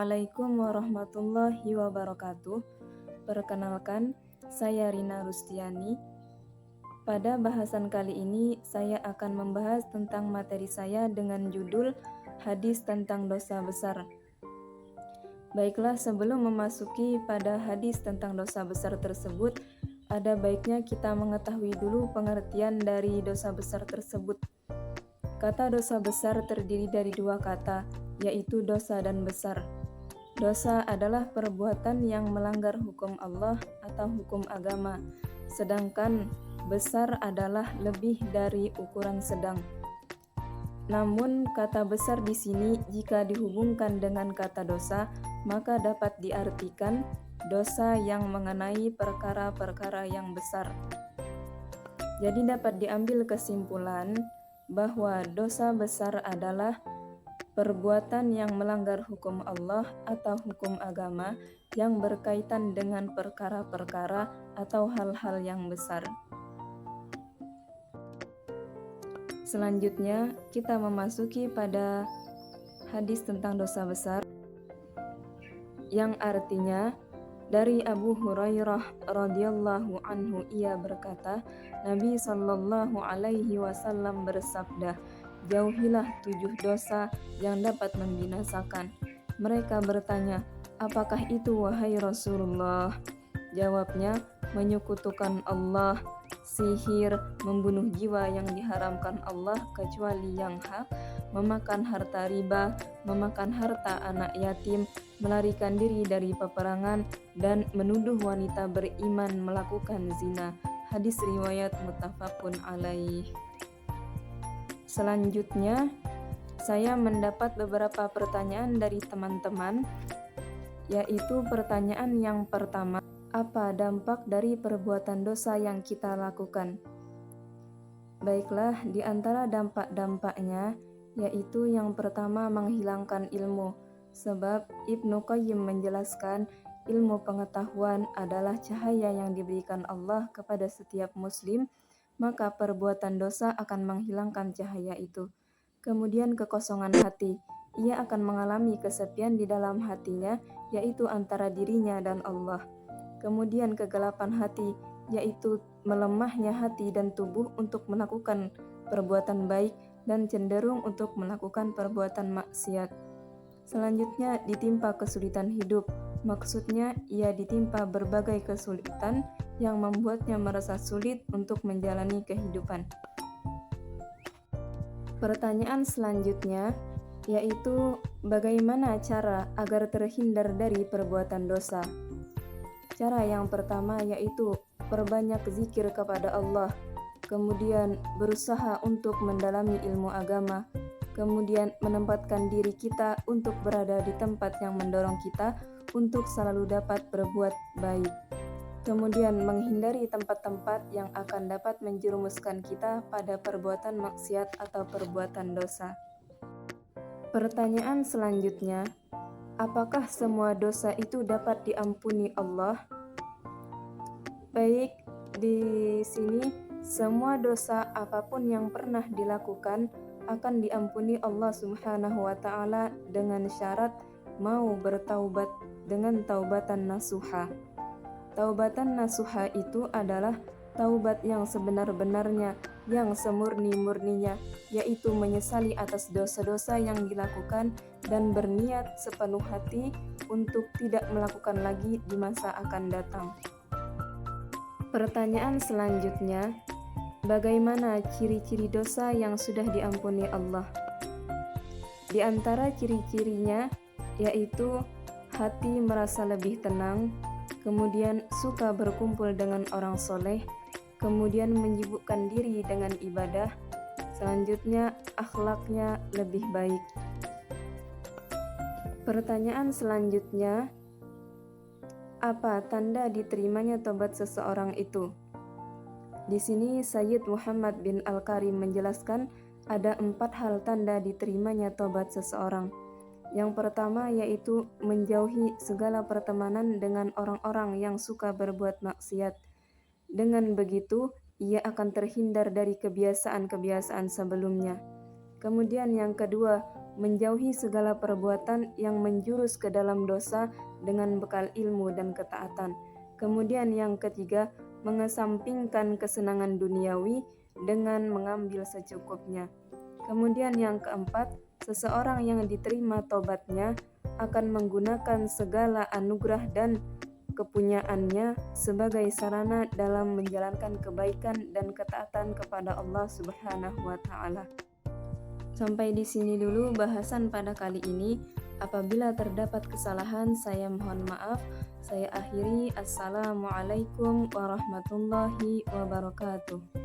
Assalamualaikum warahmatullahi wabarakatuh. Perkenalkan, saya Rina Rustiani. Pada bahasan kali ini, saya akan membahas tentang materi saya dengan judul Hadis tentang dosa besar. Baiklah, sebelum memasuki pada hadis tentang dosa besar tersebut, ada baiknya kita mengetahui dulu pengertian dari dosa besar tersebut. Kata dosa besar terdiri dari dua kata, yaitu dosa dan besar. Dosa adalah perbuatan yang melanggar hukum Allah atau hukum agama, sedangkan besar adalah lebih dari ukuran sedang. Namun, kata besar di sini jika dihubungkan dengan kata dosa, maka dapat diartikan dosa yang mengenai perkara-perkara yang besar. Jadi dapat diambil kesimpulan bahwa dosa besar adalah perbuatan yang melanggar hukum Allah atau hukum agama yang berkaitan dengan perkara-perkara atau hal-hal yang besar. Selanjutnya, kita memasuki pada hadis tentang dosa besar, yang artinya dari Abu Hurairah radhiyallahu anhu, ia berkata, Nabi sallallahu alaihi wasallam bersabda, jauhilah 7 dosa yang dapat membinasakan. Mereka bertanya, apakah itu wahai Rasulullah? Jawabnya, menyekutukan Allah, sihir, membunuh jiwa yang diharamkan Allah kecuali yang hak, memakan harta riba, memakan harta anak yatim, melarikan diri dari peperangan, dan menuduh wanita beriman melakukan zina. Hadis riwayat muttafaqun alaih. Selanjutnya, saya mendapat beberapa pertanyaan dari teman-teman, yaitu pertanyaan yang pertama, apa dampak dari perbuatan dosa yang kita lakukan? Baiklah, di antara dampak-dampaknya, yaitu yang pertama menghilangkan ilmu, sebab Ibnu Qayyim menjelaskan ilmu pengetahuan adalah cahaya yang diberikan Allah kepada setiap muslim, maka perbuatan dosa akan menghilangkan cahaya itu. Kemudian kekosongan hati, ia akan mengalami kesepian di dalam hatinya, yaitu antara dirinya dan Allah. Kemudian kegelapan hati, yaitu melemahnya hati dan tubuh untuk melakukan perbuatan baik dan cenderung untuk melakukan perbuatan maksiat. Selanjutnya ditimpa kesulitan hidup, maksudnya ia ditimpa berbagai kesulitan yang membuatnya merasa sulit untuk menjalani kehidupan. Pertanyaan selanjutnya yaitu bagaimana cara agar terhindar dari perbuatan dosa? Cara yang pertama yaitu perbanyak zikir kepada Allah, kemudian berusaha untuk mendalami ilmu agama, kemudian menempatkan diri kita untuk berada di tempat yang mendorong kita untuk selalu dapat berbuat baik. Kemudian menghindari tempat-tempat yang akan dapat menjerumuskan kita pada perbuatan maksiat atau perbuatan dosa. Pertanyaan selanjutnya, apakah semua dosa itu dapat diampuni Allah? Baik, di sini semua dosa apapun yang pernah dilakukan akan diampuni Allah Subhanahu wa taala dengan syarat mau bertaubat dengan taubatan nasuha. Taubatan nasuha itu adalah taubat yang sebenar-benarnya, yang semurni-murninya, yaitu menyesali atas dosa-dosa yang dilakukan dan berniat sepenuh hati untuk tidak melakukan lagi di masa akan datang. Pertanyaan selanjutnya, bagaimana ciri-ciri dosa yang sudah diampuni Allah? Di antara ciri-cirinya yaitu hati merasa lebih tenang, kemudian suka berkumpul dengan orang soleh, kemudian menyibukkan diri dengan ibadah, selanjutnya akhlaknya lebih baik. Pertanyaan selanjutnya, apa tanda diterimanya tobat seseorang itu? Di sini Sayyid Muhammad bin Al-Karim menjelaskan ada 4 hal tanda diterimanya tobat seseorang. Yang pertama yaitu menjauhi segala pertemanan dengan orang-orang yang suka berbuat maksiat. Dengan begitu, ia akan terhindar dari kebiasaan-kebiasaan sebelumnya. Kemudian yang kedua, menjauhi segala perbuatan yang menjurus ke dalam dosa dengan bekal ilmu dan ketaatan. Kemudian yang ketiga, mengesampingkan kesenangan duniawi dengan mengambil secukupnya. Kemudian yang keempat, seseorang yang diterima tobatnya akan menggunakan segala anugerah dan kepunyaannya sebagai sarana dalam menjalankan kebaikan dan ketaatan kepada Allah Subhanahu wa taala. Sampai di sini dulu bahasan pada kali ini. Apabila terdapat kesalahan, saya mohon maaf. Saya akhiri. Assalamualaikum warahmatullahi wabarakatuh.